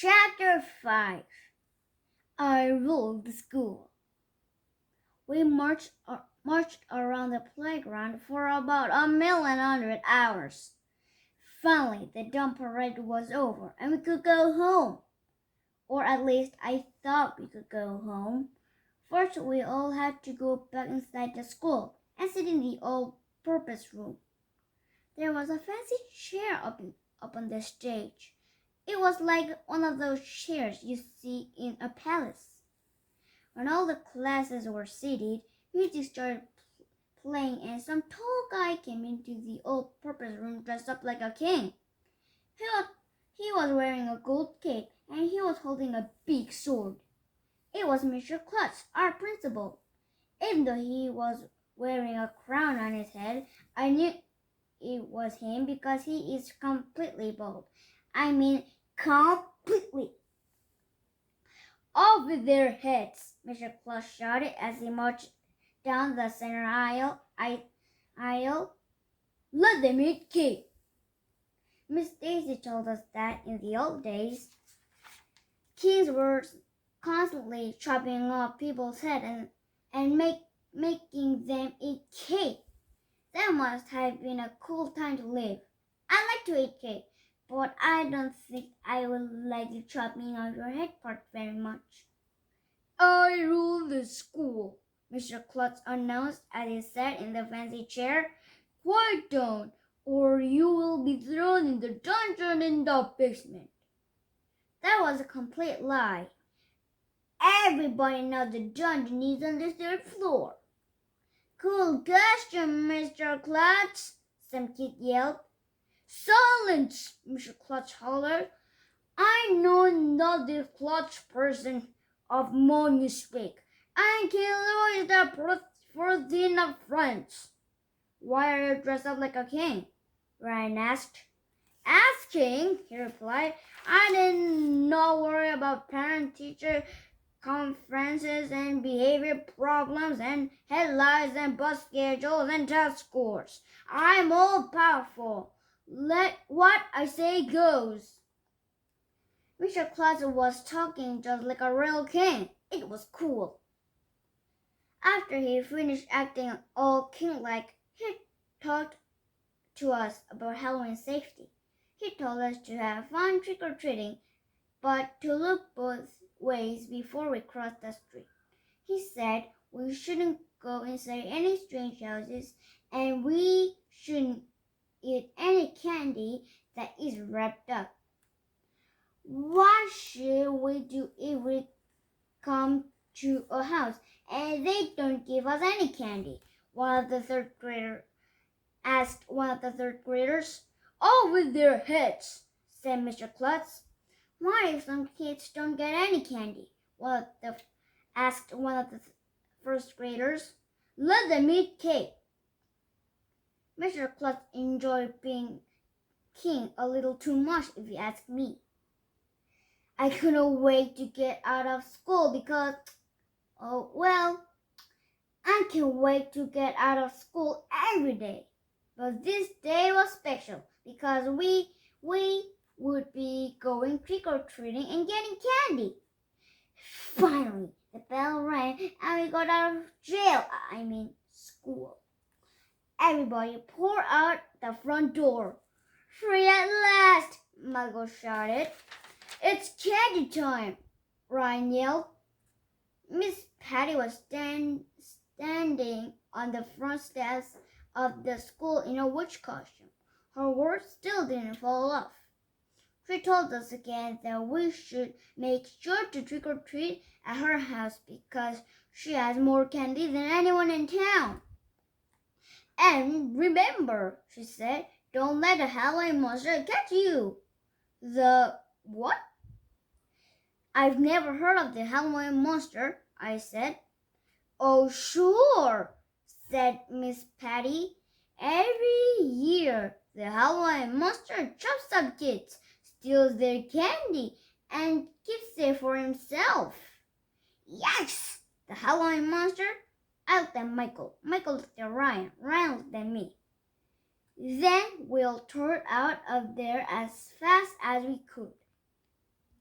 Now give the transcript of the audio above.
Chapter 5 I Ruled the School. We marched around the playground for about 1,100 hours. Finally, the dumb parade was over and we could go home. Or at least I thought we could go home. First, we all had to go back inside the school and sit in the all-purpose room. There was a fancy chair up on the stage. It was like one of those chairs you see in a palace. When all the classes were seated, music started playing and some tall guy came into the all-purpose room dressed up like a king. He was wearing a gold cape and he was holding a big sword. It was Mr. Klutz, our principal. Even though he was wearing a crown on his head, I knew it was him because he is completely bald. I mean, completely. Off with their heads, Mr. Klutz shouted as he marched down the center aisle. Let them eat cake. Miss Daisy told us that in the old days, kings were constantly chopping off people's heads and making them eat cake. That must have been a cool time to live. I like to eat cake, but I don't think I would like the chopping off your head part very much. I rule the school, Mr. Klutz announced as he sat in the fancy chair. Quiet down, or you will be thrown in the dungeon in the basement. That was a complete lie. Everybody knows the dungeon is on the third floor. Cool costume, Mr. Klutz, some kid yelled. Silence, Mr. Klutz hollered. I know not the Klutz person of more you speak. I can lose the protein of friends. Why are you dressed up like a king? Ryan asked. Asking, he replied. I didn't worry about parent-teacher conferences and behavior problems and headlines and bus schedules and test scores. I'm all powerful. Let what I say goes. Mr. Klutz was talking just like a real king. It was cool. After he finished acting all king-like, he talked to us about Halloween safety. He told us to have fun trick-or-treating, but to look both ways before we crossed the street. He said we shouldn't go inside any strange houses and we shouldn't eat any candy that is wrapped up. What should we do if we come to a house and they don't give us any candy? One of the third graders asked one of the third graders. Off with their heads, said Mr. Klutz. What if some kids don't get any candy? Asked one of the first graders. Let them eat cake. Mr. Klutz enjoyed being king a little too much, if you ask me. I couldn't wait to get out of school because, I can wait to get out of school every day. But this day was special because we would be going trick-or-treating and getting candy. Finally, the bell rang and we got out of school. Everybody poured out the front door. Free at last, Margot shouted. It's candy time, Ryan yelled. Miss Patty was standing on the front steps of the school in a witch costume. Her words still didn't fall off. She told us again that we should make sure to trick-or-treat at her house because she has more candy than anyone in town. And remember, she said, don't let the Halloween monster catch you. The what? I've never heard of the Halloween monster, I said. Oh, sure, said Miss Patty. Every year, the Halloween monster chops up kids, steals their candy, and keeps it for himself. Yes, the Halloween monster. I looked at Michael. Michael looked at Ryan. Ryan looked at me. Then we'll tore out of there as fast as we could.